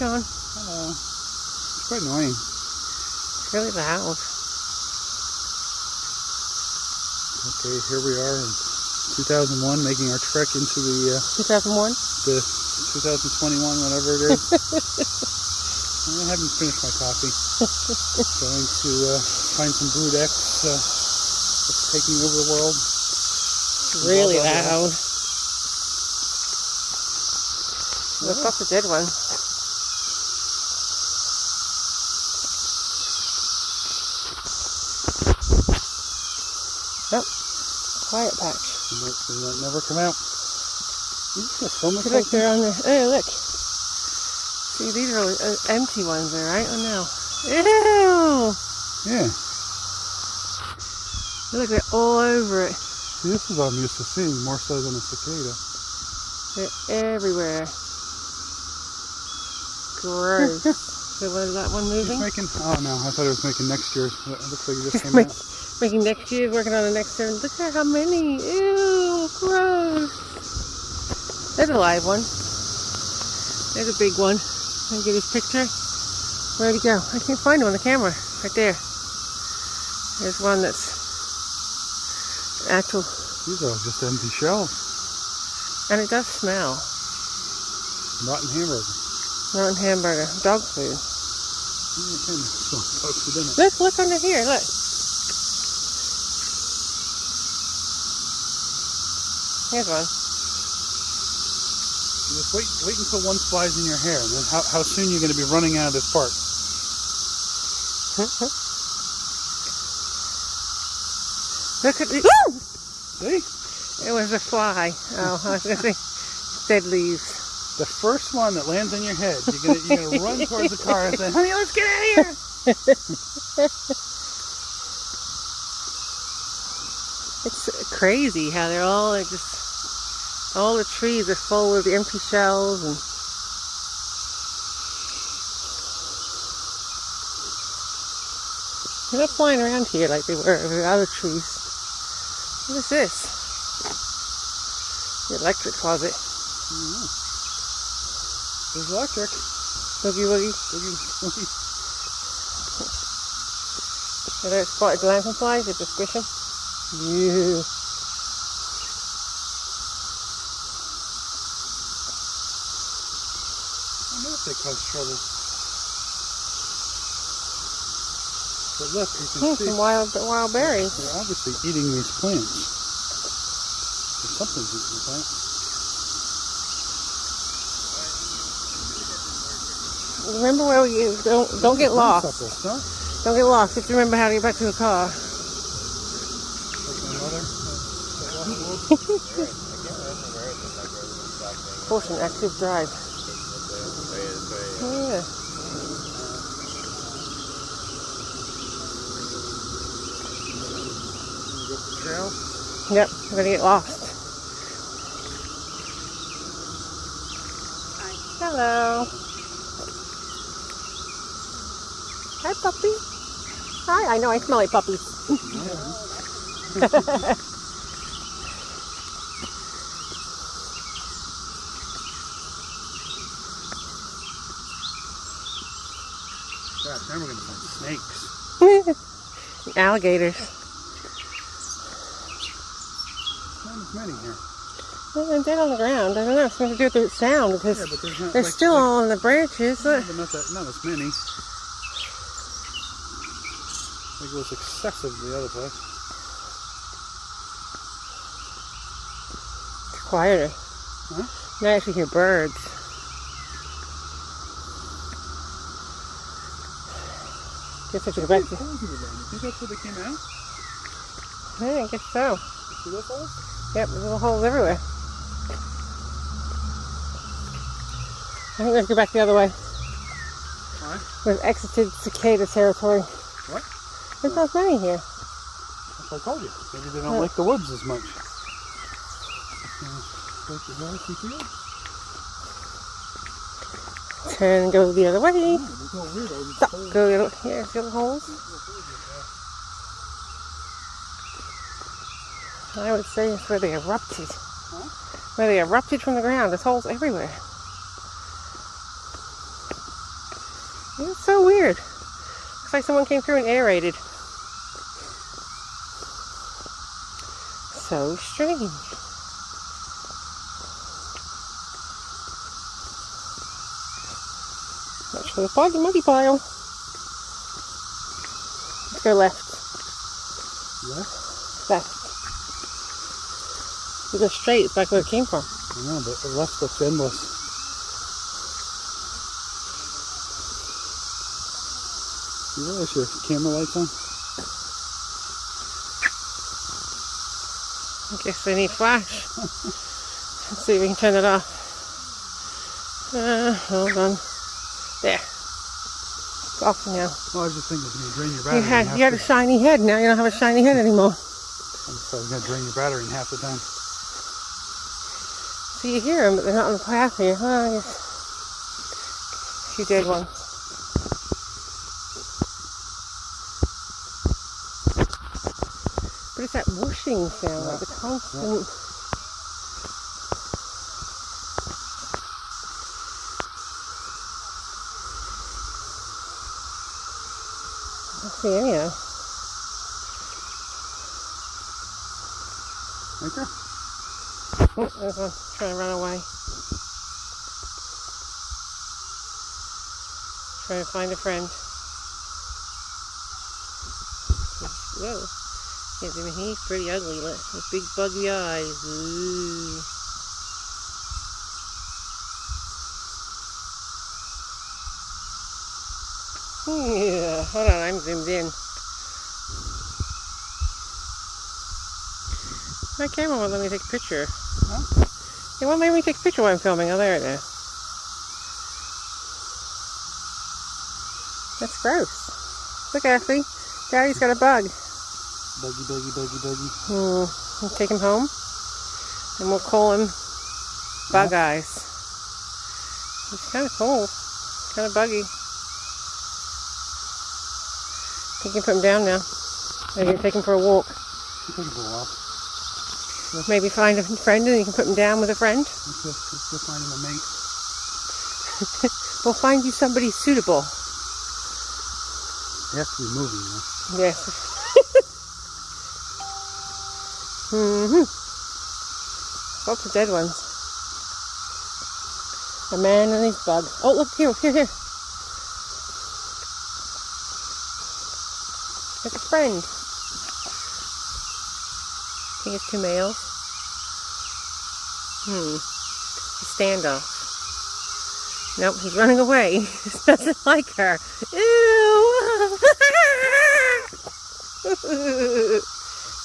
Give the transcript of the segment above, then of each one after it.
doing? Hello. It's quite annoying. It's really loud. Okay, here we are in 2001, making our trek into the 2001? the 2021, whatever it is. I haven't finished my coffee. Going to find some BROOD X that's taking over the world. Really blah, blah, blah. loud. Looks like the dead one. Oh, quiet patch. They might never come out. You just got so much. Look, they're on there. Oh, look. See, these are empty ones there, right? Oh, no. Ew! Yeah. Look, they're all over it. See, this is what I'm used to seeing, more so than a cicada. They're everywhere. Gross. So was that one moving? He's making, oh no, I thought it was making next year's. It looks like it just came out. Making next year's, working on the next year. Look at how many. Ew, gross. There's a live one. There's a big one. Let me get his picture. Where'd he go? I can't find him on the camera. Right there. There's one that's actual. These are just empty shells. And it does smell. Rotten hamburger. Rotten hamburger. Dog food. Yeah, it kind of smells dog food, doesn't it? Look under here. Look. Here's one. Just wait until one flies in your hair, and then how soon you're going to be running out of this park. Look at the. See? It was a fly. Oh, I was going to say dead leaves. The first one that lands on your head, you're gonna run towards the car and say, "Honey, let's get out of here!" It's crazy how they're all just. All the trees are full of empty shells and. They're not flying around here like they were over other trees. What is this? The electric closet. There's electric. Boogie woogie. Boogie woogie. Are there spotted lanternflies? You have to squish them? Yeah. I know if they cause trouble. But look, you can see Some wild berries. they're obviously eating these plants. There's something eating the plant. Remember where we don't get lost. Huh? Don't get lost. Just remember how to get back to the car. Like my mother. Portion active drive. Oh yeah. Go up the trail. Yep, we're gonna get lost. Hello. Hi, puppy. Hi, I know I smell like puppies. Gosh, now we're going to find snakes. Alligators. Not as many here. Well, they're dead on the ground. I don't know. It's something to do with the sound because Yeah, but there's not, they're still all on the branches. Yeah, but not as many. I think it was excessive the other place. It's quieter. Huh? Now I actually hear birds. Guess I should go back to. You think that's where they came out? I guess so. See those holes? Yep, there's little holes everywhere. I think we have to go back the other way. Why? We've exited cicada territory. What? There's not many here. That's what I told you. Maybe they don't like the woods as much. Turn and go the other way. No, there's no weirdos. Stop. Go the other. Here, see the holes? I would say it's where they erupted. Huh? Where they erupted from the ground. There's holes everywhere. It's so weird. Looks like someone came through and aerated. So strange. Watch for the muddy pile. Let's go left. Left? Left. We go straight, it's back where it came from. I know, but the left looks endless. You realize your camera light's on? I guess they need flash. Let's see if we can turn it off. Hold on. There. It's off now. Well, I was just thinking, when you drain your battery, You had a shiny head. Now you don't have a shiny head anymore. So you're going to drain your battery in half the time. So you hear them, but they're not on the path here. Well, I guess a few dead ones. But it's that whooshing sound, like the constant. I don't see any of them. Right there. Oh, there's one trying to run away. Trying to find a friend. Whoa. Yeah, I mean, he's pretty ugly. Look, with big buggy eyes. Ooh. Yeah, hold on, I'm zoomed in. My camera won't let me take a picture. Huh? It won't let me take a picture while I'm filming. Oh, there it is. That's gross. Look, Ashley. Daddy's got a bug. Buggy. We'll take him home. And we'll call him Bug Eyes. He's kind of cool. Kind of buggy. You can put him down now. Maybe take him for a walk. Take him for a walk. Maybe find a friend and you can put him down with a friend. Let's go find him a mate. We'll find you somebody suitable. He has to be moving, huh? Yes. Lots of dead ones. A man and his bug. Oh, look, here. There's a friend. I think it's two males. Standoff. Nope, he's running away. He doesn't like her. Ew!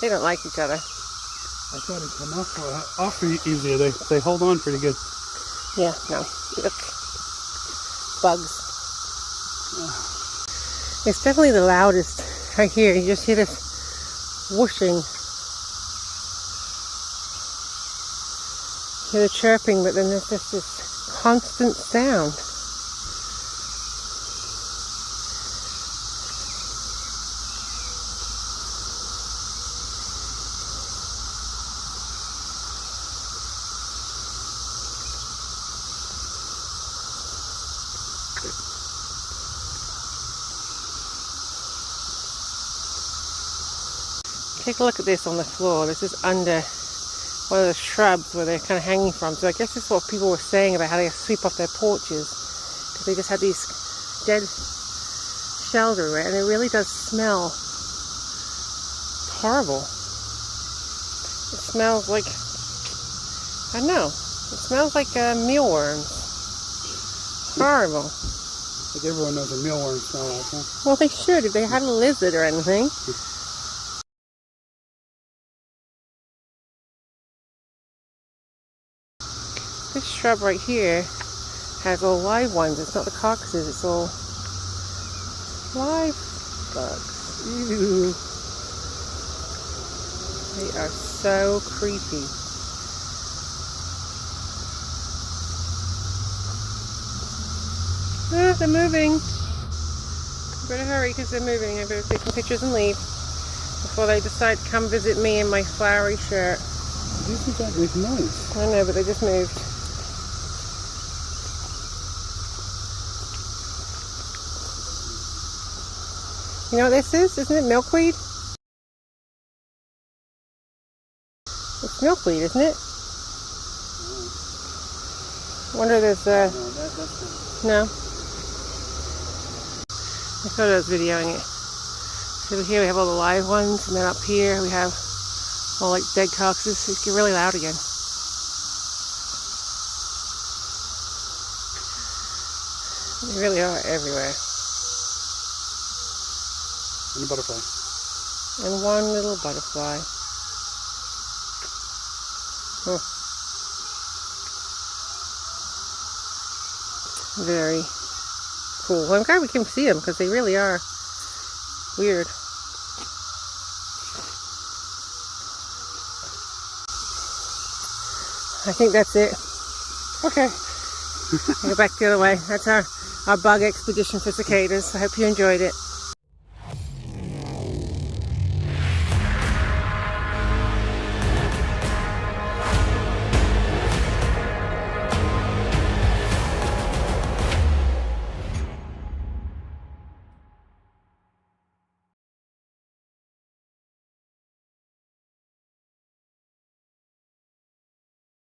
They don't like each other. I thought it'd come off easier. They hold on pretty good. Yeah, no. Look. Bugs. It's definitely the loudest right here. You just hear this whooshing. You hear the chirping, but then there's just this constant sound. Take a look at this on the floor. This is under one of the shrubs where they're kind of hanging from. So I guess this is what people were saying about how they sweep off their porches. Because they just had these dead shells everywhere. And it really does smell horrible. It smells like, I don't know. It smells like mealworms. Horrible. Like everyone knows what mealworms smell like, huh? Well, they should if they had a lizard or anything. This shrub right here has all live ones. It's not the cockases, it's all live bugs. Ew. They are so creepy. Ah, they're moving. You better hurry because they're moving. I better take some pictures and leave before they decide to come visit me in my flowery shirt. These things don't make noise. I know, but they just moved. You know what this is? Isn't it milkweed? It's milkweed, isn't it? I wonder if there's no. I thought I was videoing it. So here we have all the live ones, and then up here we have all like dead cactuses. It's getting really loud again. They really are everywhere. And a butterfly. And one little butterfly. Oh. Very cool. Well, I'm glad we can see them because they really are weird. I think that's it. Okay. Go back the other way. That's our bug expedition for cicadas. I hope you enjoyed it.